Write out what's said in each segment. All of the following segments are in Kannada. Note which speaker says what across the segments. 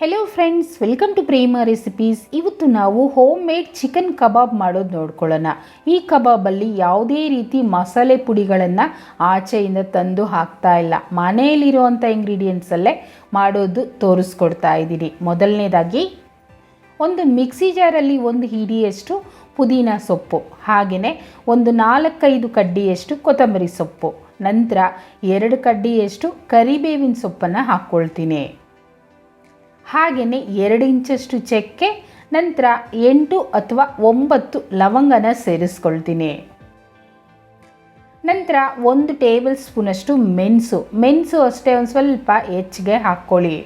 Speaker 1: Hello friends, welcome to Prema recipes. ಇವತ್ತು ನಾವು ಹೋಮ್ ಮೇಡ್ ಚಿಕನ್ ಕಬಾಬ್ ಮಾಡೋದು ನೋಡ್ಕೊಳ್ಳೋಣ. ಈ ಕಬಾಬಲ್ಲಿ ಯಾವುದೇ ರೀತಿ ಮಸಾಲೆ ಪುಡಿಗಳನ್ನು ಆಚೆಯಿಂದ ತಂದು ಹಾಕ್ತಾ ಇಲ್ಲ. ಮನೆಯಲ್ಲಿರುವಂಥ ಇಂಗ್ರೀಡಿಯೆಂಟ್ಸಲ್ಲೇ ಮಾಡೋದು ತೋರಿಸ್ಕೊಡ್ತಾ ಇದ್ದೀನಿ. ಮೊದಲನೇದಾಗಿ ಒಂದು ಮಿಕ್ಸಿ ಜಾರಲ್ಲಿ ಒಂದು ಹಿಡಿಯಷ್ಟು ಪುದೀನ ಸೊಪ್ಪು, ಹಾಗೆಯೇ ಒಂದು 4-5 ಕಡ್ಡಿಯಷ್ಟು ಕೊತ್ತಂಬರಿ ಸೊಪ್ಪು, ನಂತರ 2 ಕಡ್ಡಿಯಷ್ಟು ಕರಿಬೇವಿನ ಸೊಪ್ಪನ್ನು ಹಾಕ್ಕೊಳ್ತೀನಿ. ಹಾಗೆಯೇ 2 ಇಂಚಷ್ಟು ಚಕ್ಕೆ, ನಂತರ 8 ಅಥವಾ 9 ಲವಂಗನ ಸೇರಿಸ್ಕೊಳ್ತೀನಿ. ನಂತರ 1 ಟೇಬಲ್ ಸ್ಪೂನಷ್ಟು ಮೆಣಸು ಅಷ್ಟೇ ಒಂದು ಸ್ವಲ್ಪ ಹೆಚ್ಚಿಗೆ ಹಾಕ್ಕೊಳ್ಳಿ.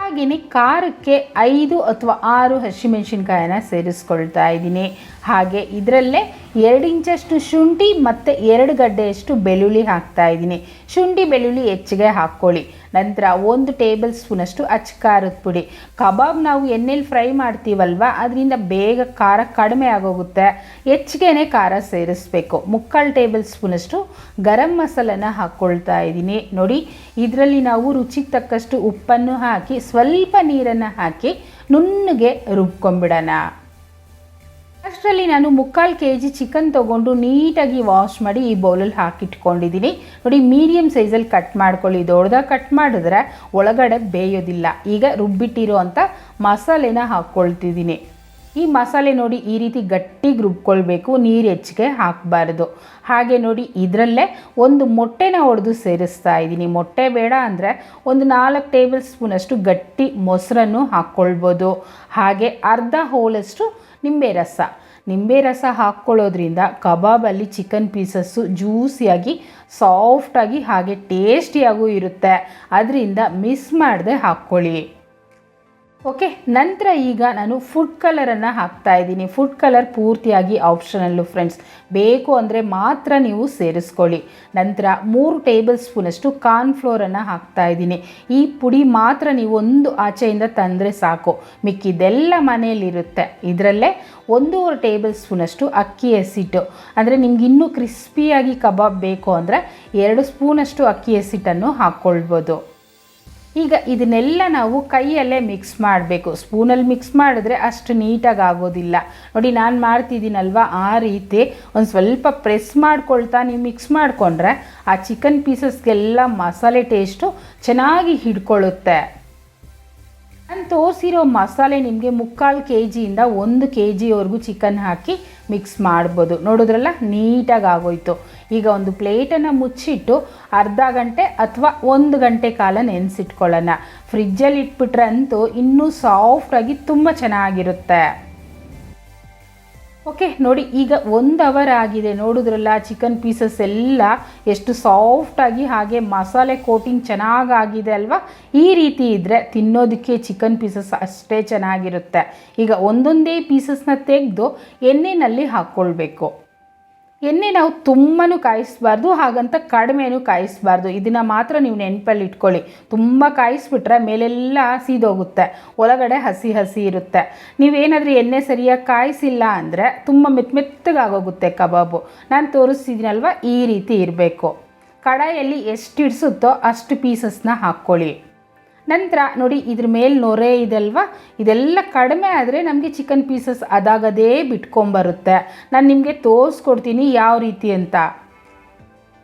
Speaker 1: ಹಾಗೆಯೇ ಖಾರಕ್ಕೆ 5 ಅಥವಾ 6 ಹಸಿಮೆಣಸಿನ್ಕಾಯನ್ನ ಸೇರಿಸ್ಕೊಳ್ತಾ ಇದ್ದೀನಿ. ಹಾಗೆ ಇದರಲ್ಲೇ 2 ಇಂಚಷ್ಟು ಶುಂಠಿ ಮತ್ತು 2 ಗಡ್ಡೆಯಷ್ಟು ಬೆಳ್ಳುಳ್ಳಿ ಹಾಕ್ತಾ ಇದ್ದೀನಿ. ಶುಂಠಿ ಬೆಳ್ಳುಳ್ಳಿ ಹೆಚ್ಚಿಗೆ ಹಾಕ್ಕೊಳ್ಳಿ. ನಂತರ 1 ಟೇಬಲ್ ಸ್ಪೂನಷ್ಟು ಅಚ್ಚ ಖಾರದ ಪುಡಿ. ಕಬಾಬ್ ನಾವು ಎಣ್ಣೆಲಿ ಫ್ರೈ ಮಾಡ್ತೀವಲ್ವ, ಅದರಿಂದ ಬೇಗ ಖಾರ ಕಡಿಮೆ ಆಗೋಗುತ್ತೆ. ಹೆಚ್ಚಿಗೆ ಖಾರ ಸೇರಿಸ್ಬೇಕು. 3/4 ಟೇಬಲ್ ಸ್ಪೂನಷ್ಟು ಗರಂ ಮಸಾಲನ ಹಾಕ್ಕೊಳ್ತಾ ಇದ್ದೀನಿ. ನೋಡಿ, ಇದರಲ್ಲಿ ನಾವು ರುಚಿಗೆ ತಕ್ಕಷ್ಟು ಉಪ್ಪನ್ನು ಹಾಕಿ ಸ್ವಲ್ಪ ನೀರನ್ನು ಹಾಕಿ ನುಣ್ಣಗೆ ರುಬ್ಕೊಂಡ್ಬಿಡೋಣ. ಅಷ್ಟರಲ್ಲಿ ನಾನು 3/4 kg ಚಿಕನ್ ತೊಗೊಂಡು ನೀಟಾಗಿ ವಾಶ್ ಮಾಡಿ ಈ ಬೌಲಲ್ಲಿ ಹಾಕಿಟ್ಕೊಂಡಿದ್ದೀನಿ. ನೋಡಿ, ಮೀಡಿಯಮ್ ಸೈಜಲ್ಲಿ ಕಟ್ ಮಾಡ್ಕೊಳ್ಳಿ. ದೊಡ್ಡದಾಗಿ ಕಟ್ ಮಾಡಿದ್ರೆ ಒಳಗಡೆ ಬೇಯೋದಿಲ್ಲ. ಈಗ ರುಬ್ಬಿಟ್ಟಿರೋವಂಥ ಮಸಾಲೆನ ಹಾಕ್ಕೊಳ್ತಿದ್ದೀನಿ. ಈ ಮಸಾಲೆ ನೋಡಿ ಈ ರೀತಿ ಗಟ್ಟಿಗೆ ರುಬ್ಕೊಳ್ಬೇಕು, ನೀರು ಹೆಚ್ಚಿಗೆ ಹಾಕಬಾರ್ದು. ಹಾಗೆ ನೋಡಿ, ಇದರಲ್ಲೇ ಒಂದು ಮೊಟ್ಟೆನ ಒಡೆದು ಸೇರಿಸ್ತಾ ಇದ್ದೀನಿ. ಮೊಟ್ಟೆ ಬೇಡ ಅಂದರೆ ಒಂದು 4 ಟೇಬಲ್ ಸ್ಪೂನಷ್ಟು ಗಟ್ಟಿ ಮೊಸರನ್ನು ಹಾಕ್ಕೊಳ್ಬೋದು. ಹಾಗೆ ಅರ್ಧ ಹೋಲಷ್ಟು ನಿಂಬೆ ರಸ ಹಾಕ್ಕೊಳ್ಳೋದ್ರಿಂದ ಕಬಾಬಲ್ಲಿ ಚಿಕನ್ ಪೀಸಸ್ಸು ಜ್ಯೂಸಿಯಾಗಿ ಸಾಫ್ಟಾಗಿ ಹಾಗೆ ಟೇಸ್ಟಿಯಾಗೂ ಇರುತ್ತೆ. ಅದರಿಂದ ಮಿಸ್ ಮಾಡದೆ ಹಾಕ್ಕೊಳ್ಳಿ. ಓಕೆ, ನಂತರ ಈಗ ನಾನು ಫುಡ್ ಕಲರನ್ನು ಹಾಕ್ತಾ ಇದ್ದೀನಿ. ಫುಡ್ ಕಲರ್ ಪೂರ್ತಿಯಾಗಿ ಆಪ್ಷನಲ್ಲು ಫ್ರೆಂಡ್ಸ್, ಬೇಕು ಅಂದರೆ ಮಾತ್ರ ನೀವು ಸೇರಿಸ್ಕೊಳ್ಳಿ. ನಂತರ 3 ಟೇಬಲ್ ಸ್ಪೂನಷ್ಟು ಕಾರ್ನ್ಫ್ಲೋರನ್ನು ಹಾಕ್ತಾ ಇದ್ದೀನಿ. ಈ ಪುಡಿ ಮಾತ್ರ ನೀವು ಒಂದು ಆಚೆಯಿಂದ ತಂದರೆ ಸಾಕು, ಮಿಕ್ಕಿದೆಲ್ಲ ಮನೆಯಲ್ಲಿರುತ್ತೆ. ಇದರಲ್ಲೇ 1.5 ಟೇಬಲ್ ಸ್ಪೂನಷ್ಟು ಅಕ್ಕಿ ಹಸಿಟ್ಟು, ಅಂದರೆ ನಿಮ್ಗೆ ಇನ್ನೂ ಕ್ರಿಸ್ಪಿಯಾಗಿ ಕಬಾಬ್ ಬೇಕು ಅಂದರೆ 2 ಸ್ಪೂನಷ್ಟು ಅಕ್ಕಿ ಹಸಿಟ್ಟನ್ನು ಹಾಕ್ಕೊಳ್ಬೋದು. ಈಗ ಇದನ್ನೆಲ್ಲ ನಾವು ಕೈಯಲ್ಲೇ ಮಿಕ್ಸ್ ಮಾಡಬೇಕು. ಸ್ಪೂನಲ್ಲಿ ಮಿಕ್ಸ್ ಮಾಡಿದ್ರೆ ಅಷ್ಟು ನೀಟಾಗಿ ಆಗೋದಿಲ್ಲ. ನೋಡಿ, ನಾನು ಮಾಡ್ತಿದ್ದೀನಲ್ವ, ಆ ರೀತಿ ಒಂದು ಸ್ವಲ್ಪ ಪ್ರೆಸ್ ಮಾಡ್ಕೊಳ್ತಾ ನೀವು ಮಿಕ್ಸ್ ಮಾಡಿಕೊಂಡ್ರೆ ಆ ಚಿಕನ್ ಪೀಸಸ್ಗೆಲ್ಲ ಮಸಾಲೆ ಟೇಸ್ಟು ಚೆನ್ನಾಗಿ ಹಿಡ್ಕೊಳ್ಳುತ್ತೆ. ನಾನು ತೋರಿಸಿರೋ ಮಸಾಲೆ ನಿಮಗೆ 3/4 kgಯಿಂದ 1 kgವರೆಗೂ ಚಿಕನ್ ಹಾಕಿ ಮಿಕ್ಸ್ ಮಾಡ್ಬೋದು. ನೋಡಿದ್ರಲ್ಲ, ನೀಟಾಗಿ ಆಗೋಯ್ತು. ಈಗ ಒಂದು ಪ್ಲೇಟನ್ನು ಮುಚ್ಚಿಟ್ಟು ಅರ್ಧ ಗಂಟೆ ಅಥವಾ 1 ಗಂಟೆ ಕಾಲ ನೆನೆಸಿಟ್ಕೊಳ್ಳೋಣ. ಫ್ರಿಜ್ಜಲ್ಲಿ ಇಟ್ಬಿಟ್ರೆ ಅಂತೂ ಇನ್ನೂ ಸಾಫ್ಟಾಗಿ ತುಂಬ ಚೆನ್ನಾಗಿರುತ್ತೆ. ಓಕೆ, ನೋಡಿ, ಈಗ 1 ಅವರ್ ಆಗಿದೆ. ನೋಡಿದ್ರಲ್ಲ, ಚಿಕನ್ ಪೀಸಸ್ ಎಲ್ಲ ಎಷ್ಟು ಸಾಫ್ಟಾಗಿ ಹಾಗೆ ಮಸಾಲೆ ಕೋಟಿಂಗ್ ಚೆನ್ನಾಗಾಗಿದೆ ಅಲ್ವಾ. ಈ ರೀತಿ ಇದ್ದರೆ ತಿನ್ನೋದಕ್ಕೆ ಚಿಕನ್ ಪೀಸಸ್ ಅಷ್ಟೇ ಚೆನ್ನಾಗಿರುತ್ತೆ. ಈಗ ಒಂದೊಂದೇ ಪೀಸಸ್ನ ತೆಗೆದು ಎಣ್ಣೆಯಲ್ಲಿ ಹಾಕ್ಕೊಳ್ಬೇಕು. ಎಣ್ಣೆ ನಾವು ತುಂಬಾ ಕಾಯಿಸಬಾರ್ದು, ಹಾಗಂತ ಕಡಿಮೆನೂ ಕಾಯಿಸಬಾರ್ದು. ಇದನ್ನು ಮಾತ್ರ ನೀವು ನೆನಪಲ್ಲಿ ಇಟ್ಕೊಳ್ಳಿ. ತುಂಬ ಕಾಯಿಸ್ಬಿಟ್ರೆ ಮೇಲೆಲ್ಲ ಸೀದೋಗುತ್ತೆ, ಒಳಗಡೆ ಹಸಿ ಹಸಿ ಇರುತ್ತೆ. ನೀವೇನಾದರೂ ಎಣ್ಣೆ ಸರಿಯಾಗಿ ಕಾಯಿಸಿಲ್ಲ ಅಂದರೆ ತುಂಬ ಮೆತ್ತಗಾಗೋಗುತ್ತೆ ಕಬಾಬು. ನಾನು ತೋರಿಸ್ತಿದ್ದೀನಲ್ವ, ಈ ರೀತಿ ಇರಬೇಕು. ಕಡಾಯಲ್ಲಿ ಎಷ್ಟು ಇಡಿಸುತ್ತೋ ಅಷ್ಟು ಪೀಸಸ್ನ ಹಾಕ್ಕೊಳ್ಳಿ. ನಂತರ ನೋಡಿ, ಇದ್ರ ಮೇಲೆ ನೊರೆ ಇದಲ್ವ, ಇದೆಲ್ಲ ಕಡಿಮೆ ಆದರೆ ನಮಗೆ ಚಿಕನ್ ಪೀಸಸ್ ಅದಾಗದೇ ಬಿಟ್ಕೊಂಬರುತ್ತೆ. ನಾನು ನಿಮಗೆ ತೋರಿಸ್ಕೊಡ್ತೀನಿ ಯಾವ ರೀತಿ ಅಂತ.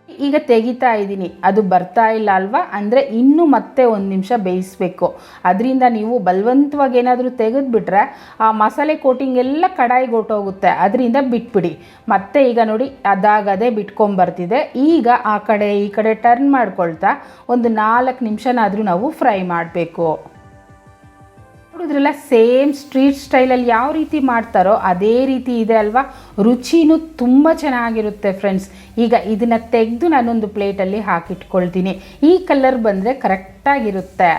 Speaker 1: ಈಗ ತೆಗಿತಾ ಇದ್ದೀನಿ, ಅದು ಬರ್ತಾ ಇಲ್ಲ ಅಲ್ವಾ, ಅಂದರೆ ಇನ್ನೂ ಮತ್ತೆ 1 ನಿಮಿಷ ಬೇಯಿಸಬೇಕು. ಅದರಿಂದ ನೀವು ಬಲವಂತವಾಗಿ ಏನಾದರೂ ತೆಗೆದುಬಿಟ್ರೆ ಆ ಮಸಾಲೆ ಕೋಟಿಂಗ್ ಎಲ್ಲ ಕಡಾಯಿಗೆ ಹೊಟ್ಟೋಗುತ್ತೆ. ಅದರಿಂದ ಬಿಟ್ಬಿಡಿ. ಮತ್ತೆ ಈಗ ನೋಡಿ, ಅದಾಗದೇ ಬಿಟ್ಕೊಂಬರ್ತಿದೆ. ಈಗ ಆ ಕಡೆ ಈ ಕಡೆ ಟರ್ನ್ ಮಾಡ್ಕೊಳ್ತಾ ಒಂದು 4 ನಿಮಿಷನಾದರೂ ನಾವು ಫ್ರೈ ಮಾಡಬೇಕು. ನೋಡಿದ್ರಲ್ಲ, ಸೇಮ್ ಸ್ಟ್ರೀಟ್ ಸ್ಟೈಲಲ್ಲಿ ಯಾವ ರೀತಿ ಮಾಡ್ತಾರೋ ಅದೇ ರೀತಿ ಇದೆ ಅಲ್ವಾ. ರುಚಿನೂ ತುಂಬ ಚೆನ್ನಾಗಿರುತ್ತೆ ಫ್ರೆಂಡ್ಸ್. ಈಗ ಇದನ್ನು ತೆಗೆದು ನಾನೊಂದು ಪ್ಲೇಟಲ್ಲಿ ಹಾಕಿಟ್ಕೊಳ್ತೀನಿ. ಈ ಕಲರ್ ಬಂದರೆ ಕರೆಕ್ಟಾಗಿರುತ್ತೆ.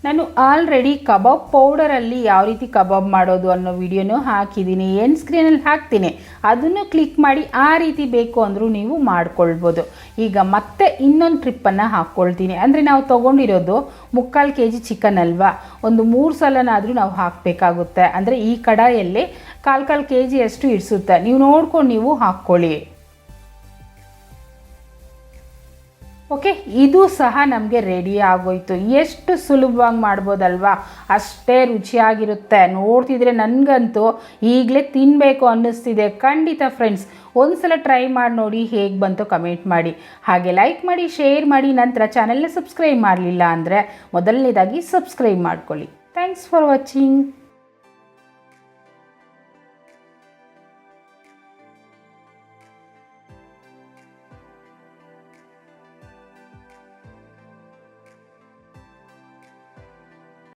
Speaker 1: ನಾನು ಆಲ್ರೆಡಿ ಕಬಾಬ್ ಪೌಡರಲ್ಲಿ ಯಾವ ರೀತಿ ಕಬಾಬ್ ಮಾಡೋದು ಅನ್ನೋ ವಿಡಿಯೋನೂ ಹಾಕಿದ್ದೀನಿ. ಎಂಡ್ ಸ್ಕ್ರೀನಲ್ಲಿ ಹಾಕ್ತೀನಿ, ಅದನ್ನು ಕ್ಲಿಕ್ ಮಾಡಿ ಆ ರೀತಿ ಬೇಕು ಅಂದರೂ ನೀವು ಮಾಡ್ಕೊಳ್ಬೋದು. ಈಗ ಮತ್ತೆ ಇನ್ನೊಂದು ಟ್ರಿಪ್ಪನ್ನು ಹಾಕ್ಕೊಳ್ತೀನಿ. ಅಂದರೆ ನಾವು ತೊಗೊಂಡಿರೋದು 3/4 kg ಚಿಕನ್ ಅಲ್ವಾ, ಒಂದು 3 ಸಲನಾದರೂ ನಾವು ಹಾಕಬೇಕಾಗುತ್ತೆ. ಅಂದರೆ ಈ ಕಡಾಯಲ್ಲಿ 1/4 kg ಅಷ್ಟು ಇಡಿಸುತ್ತೆ. ನೀವು ನೋಡ್ಕೊಂಡು ನೀವು ಹಾಕ್ಕೊಳ್ಳಿ. ಓಕೆ, ಇದು ಸಹ ನಮಗೆ ರೆಡಿ ಆಗೋಯ್ತು. ಎಷ್ಟು ಸುಲಭವಾಗಿ ಮಾಡ್ಬೋದಲ್ವಾ, ಅಷ್ಟೇ ರುಚಿಯಾಗಿರುತ್ತೆ. ನೋಡ್ತಿದ್ರೆ ನನಗಂತೂ ಈಗಲೇ ತಿನ್ನಬೇಕು ಅನ್ನಿಸ್ತಿದೆ. ಖಂಡಿತ ಫ್ರೆಂಡ್ಸ್, ಒಂದ್ಸಲ ಟ್ರೈ ಮಾಡಿ ನೋಡಿ, ಹೇಗೆ ಬಂತು ಕಮೆಂಟ್ ಮಾಡಿ. ಹಾಗೆ ಲೈಕ್ ಮಾಡಿ, ಶೇರ್ ಮಾಡಿ. ನಂತರ ಚಾನೆಲ್ನ ಸಬ್ಸ್ಕ್ರೈಬ್ ಮಾಡಲಿಲ್ಲ ಅಂದರೆ ಮೊದಲನೇದಾಗಿ ಸಬ್ಸ್ಕ್ರೈಬ್ ಮಾಡ್ಕೊಳ್ಳಿ. Thanks for watching.